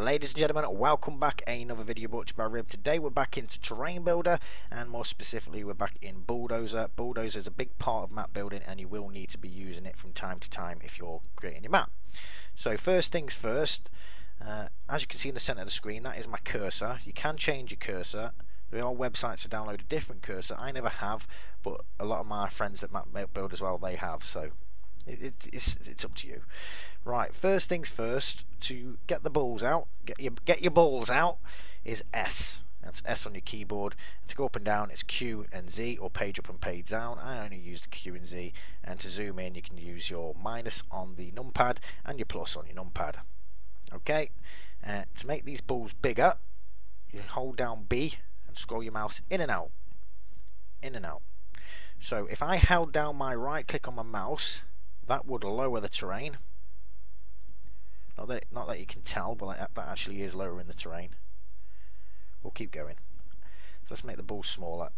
Ladies and gentlemen, welcome back. Another video brought to you by Rib. Today we're back into Terrain Builder, and more specifically we're back in Bulldozer. Bulldozer is a big part of map building, and you will need to be using it from time to time if you're creating your map. So first things first, as you can see in the center of the screen, that is my cursor. You can change your cursor. There are websites to download a different cursor. I never have, but a lot of my friends at Map Build as well, they have, so it's up to you. Right, first things first, to get the balls out, get your balls out, is S. That's S on your keyboard. And to go up and down, it's Q and Z, or page up and page down. I only use the Q and Z. And to zoom in, you can use your minus on the numpad and your plus on your numpad. Okay, to make these balls bigger, you hold down B and scroll your mouse in and out. In and out. So if I held down my right click on my mouse, that would lower the terrain. Not that you can tell, but that actually is lowering the terrain. We'll keep going. So let's make the ball smaller,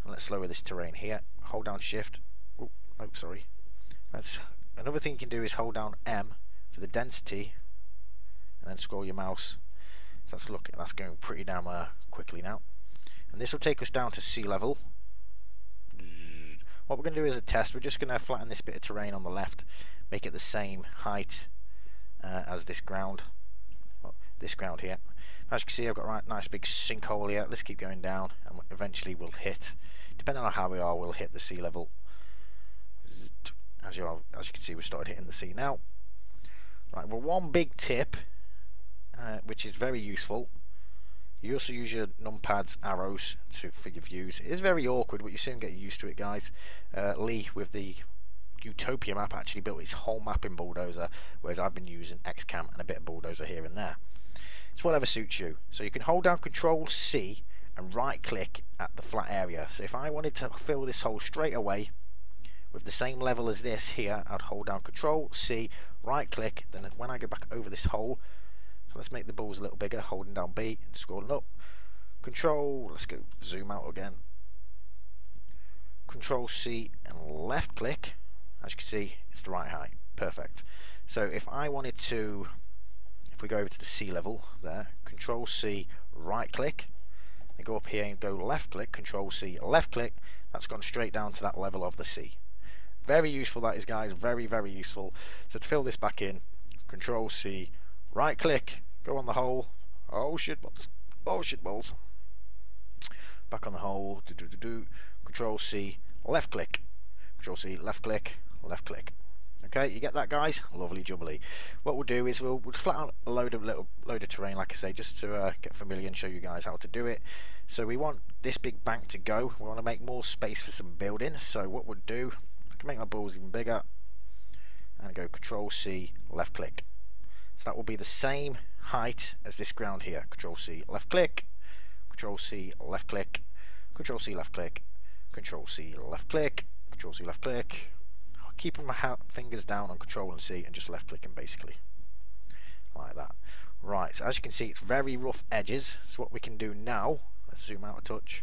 and let's lower this terrain here. Hold down Shift. Oh, sorry. Another thing you can do is hold down M for the density, and then scroll your mouse. So that's going pretty damn quickly now. And this will take us down to sea level. What we're going to do as a test, we're just going to flatten this bit of terrain on the left, make it the same height as this ground. This ground here. As you can see, I've got a nice big sinkhole here. Let's keep going down, and eventually we'll hit, depending on how we are, we'll hit the sea level. As you can see, we started hitting the sea now. Right, well, one big tip, which is very useful. You also use your numpad's arrows for your views. It is very awkward, but you soon get used to it, guys. Lee, with the Utopia map, actually built his whole map in Bulldozer, whereas I've been using XCAM and a bit of Bulldozer here and there. It's whatever suits you. So you can hold down Control C and right click at the flat area. So if I wanted to fill this hole straight away with the same level as this here, I'd hold down Control C, right click, then when I go back over this hole, so let's make the balls a little bigger, holding down B and scrolling up. Control, let's go zoom out again. Control C and left click. As you can see, it's the right height. Perfect. So if I wanted to, if we go over to the sea level there, Control C, right click, then go up here and go left click, Control C, left click, that's gone straight down to that level of the sea. Very useful that is, guys, very, very useful. So to fill this back in, Control C, right click, go on the hole. Oh shit balls. Oh shit balls. Back on the hole. Control C, left click. Control C, left click, left click. Okay, you get that, guys? Lovely jubbly. What we'll do is we'll flat out a load of terrain, like I say, just to get familiar and show you guys how to do it. So we want this big bank to go. We want to make more space for some building. So what we'll do, I can make my balls even bigger, and go Control C, left click. So that will be the same height as this ground here. Control C, left click, Control C, left click, Control C, left click, Control C, left click, Control C, left click. Keeping my fingers down on Control and C and just left clicking, basically like that. Right, so as you can see, it's very rough edges. So what we can do now, let's zoom out a touch.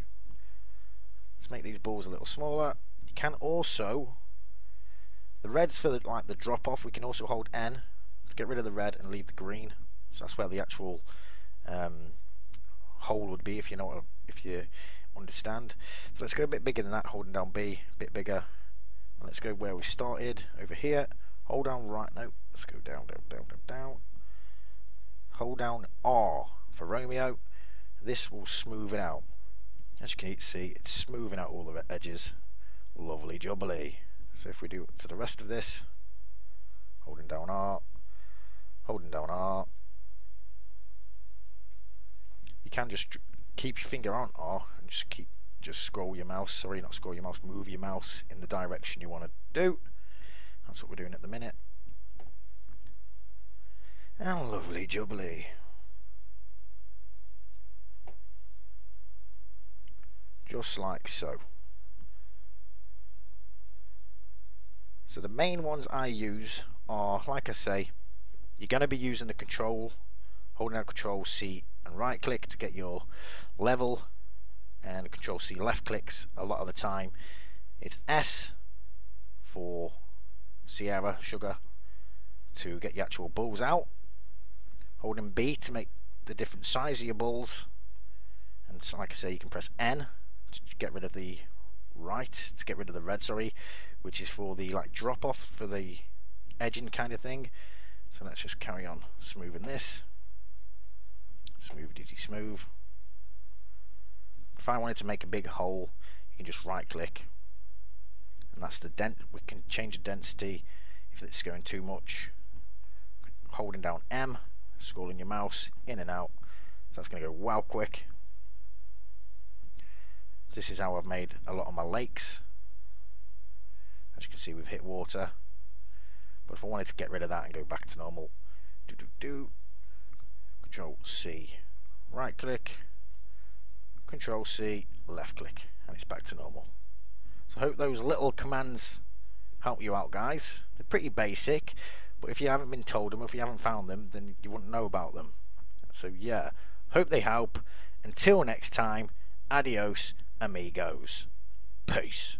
Let's make these balls a little smaller. You can also, the red's for the drop off. We can also hold N to get rid of the red and leave the green. So that's where the actual hole would be, if you know, if you understand. So let's go a bit bigger than that, holding down B, a bit bigger. And let's go where we started, over here. Hold down right, no, let's go down, down, down, down, down. Hold down R for Romeo. This will smooth it out. As you can see, it's smoothing out all the edges. Lovely jubbly. So if we do to the rest of this, holding down R, holding down R. You can just keep your finger on R and just scroll your mouse, sorry, not scroll your mouse, move your mouse in the direction you want to do. That's what we're doing at the minute. And lovely jubbly. Just like so. So the main ones I use are, like I say, you're going to be using the control, holding out Control C and right click to get your level, and Control C left clicks a lot of the time. It's S for Sierra, sugar, to get the actual balls out. Holding B to make the different size of your bulls, and so, like I say, you can press N to get rid of the to get rid of the red, sorry, which is for the like drop off, for the edging kind of thing. So let's just carry on smoothing this. Smooth diggy smooth. If I wanted to make a big hole, you can just right click, and that's the dent. We can change the density if it's going too much. Holding down M, scrolling your mouse in and out. So that's going to go wow quick. This is how I've made a lot of my lakes. As you can see, we've hit water. But if I wanted to get rid of that and go back to normal, Control C, right click, Control C, left click, and it's back to normal. So I hope those little commands help you out, guys. They're pretty basic, but if you haven't been told them, if you haven't found them, then you wouldn't know about them. So yeah, hope they help. Until next time, adios amigos. Peace.